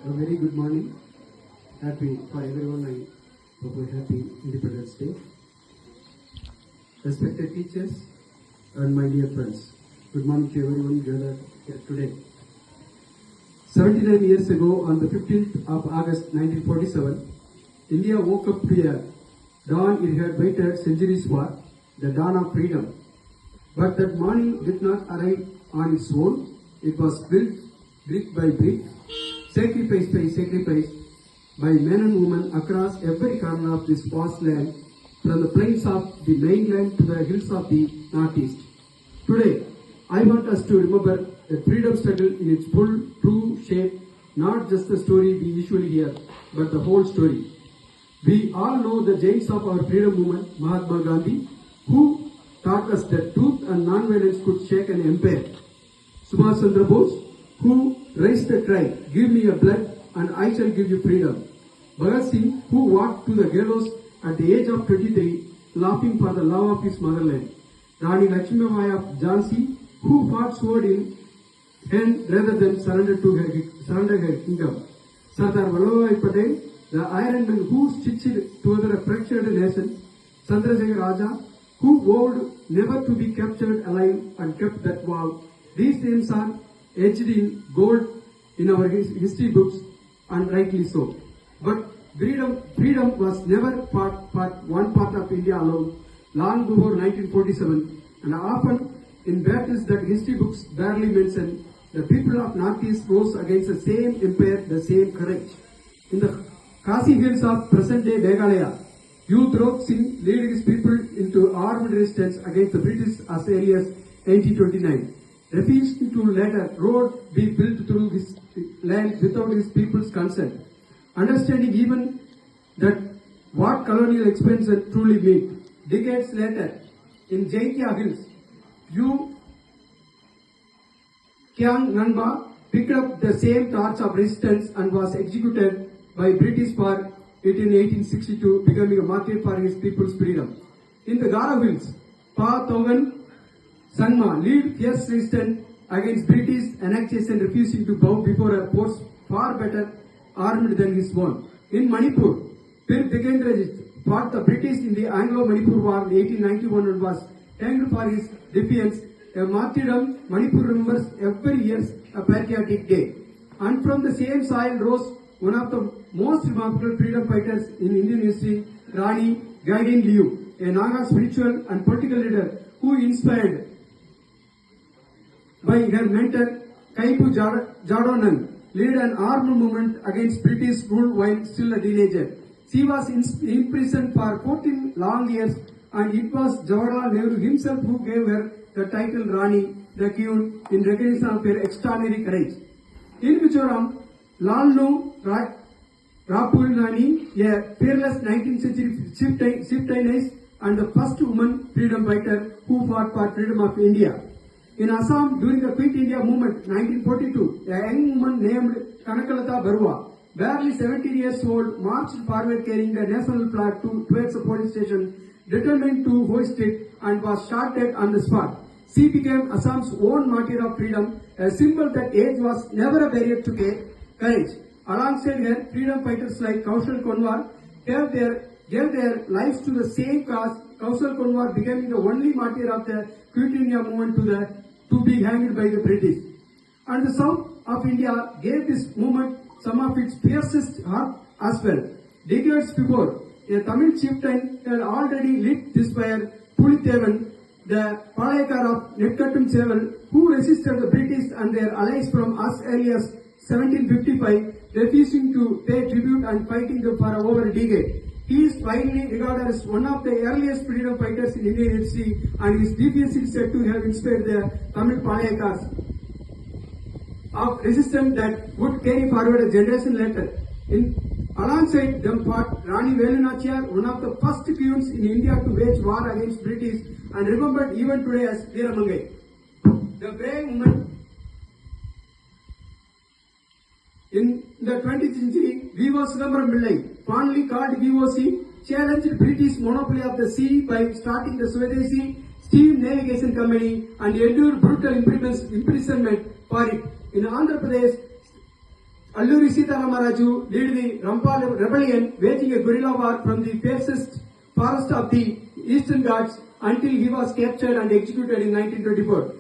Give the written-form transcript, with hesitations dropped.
A very good morning. Happy for everyone. I hope a happy Independence Day. Respected teachers and my dear friends, good morning to everyone gathered here today. 79 years ago, on the 15th of August 1947, India woke up to a dawn it had waited centuries for, the dawn of freedom. But that morning did not arrive on its own. It was built brick by brick, sacrifice by sacrifice, by men and women across every corner of this vast land, from the plains of the mainland to the hills of the northeast. Today, I want us to remember the freedom struggle in its full, true shape, not just the story we usually hear, but the whole story. We all know the giants of our freedom movement, Mahatma Gandhi, who taught us that truth and non-violence could shake an empire. Subhash Chandra Bose, who raised the cry, "Give me your blood and I shall give you freedom." Bhagat Singh, who walked to the gallows at the age of 23, laughing for the love of his motherland. Rani Lakshmibai of Jhansi, who fought sword in hand rather than surrender her kingdom. Sardar Vallabhbhai Patel, the Iron Man who stitched together a fractured nation. Chandrasekhar Azad, who vowed never to be captured alive and kept that vow. These names are etched in gold in our history books, and rightly so. But freedom was never one part of India alone, long before 1947, and often in battles that history books barely mention, the people of Northeast rose against the same empire, the same courage. In the Khasi hills of present-day Meghalaya, Youth Rope Singh led his people into armed resistance against the British as early as 1829. Refusing to let a road be built through his land without his people's consent. Understanding even that what colonial expansion truly meant. Decades later, in Jaintia Hills, Yu Kyang Nanba picked up the same torch of resistance and was executed by British for it in 1862, becoming a martyr for his people's freedom. In the Garo Hills, Pa Thogan Sangma led fierce resistance against British annexation, refusing to bow before a force far better armed than his own. In Manipur, Pir Digendrajit fought the British in the Anglo-Manipur War in 1891 and was hanged for his defiance. A martyrdom Manipur remembers every year, a patriotic day. And from the same soil rose one of the most remarkable freedom fighters in Indian history, Rani Gaidin Liu, a Naga spiritual and political leader who, inspired by her mentor Kaiku Jadonang, led an armed movement against British rule while still a teenager. She was imprisoned for 14 long years, and it was Jawaharlal Nehru himself who gave her the title Rani, the Queen, in recognition of her extraordinary courage. In Mizoram, Lalnu Rapulnani, a fearless 19th century chieftainess and the first woman freedom fighter who fought for freedom of India. In Assam, during the Quit India movement, 1942, a young woman named Kanakalata Barua, barely 17 years old, marched forward carrying the national flag towards the police station, determined to hoist it, and was shot dead on the spot. She became Assam's own martyr of freedom, a symbol that age was never a barrier to courage. Alongside her, freedom fighters like Kaushal Konwar gave their lives to the same cause. Kaushal Konwar becoming the only martyr of the Quit India movement to be hanged by the British. And the south of India gave this movement some of its fiercest heart as well. Decades before, a Tamil chieftain had already lit this fire, Pulithevan, the Palayakar of Netkattum Seval, who resisted the British and their allies from as early as 1755, refusing to pay tribute and fighting them for over a decade. He is widely regarded as one of the earliest freedom fighters in Indian history, and his defiance is said to have inspired the Tamil Palayakars of resistance that would carry forward a generation later. Alongside them fought Rani Velu Nachiyar, one of the first queens in India to wage war against British and remembered even today as Veeramangai. The brave woman in the 20th century, V.O. Chidambaram Pillai, fondly called VOC, challenged British monopoly of the sea by starting the Swadeshi Steam Navigation Company and endured brutal imprisonment for it. In Andhra Pradesh, Alluri Sitaramaraju led the Rampal rebellion, waging a guerrilla war from the fiercest forest of the Eastern Ghats until he was captured and executed in 1924.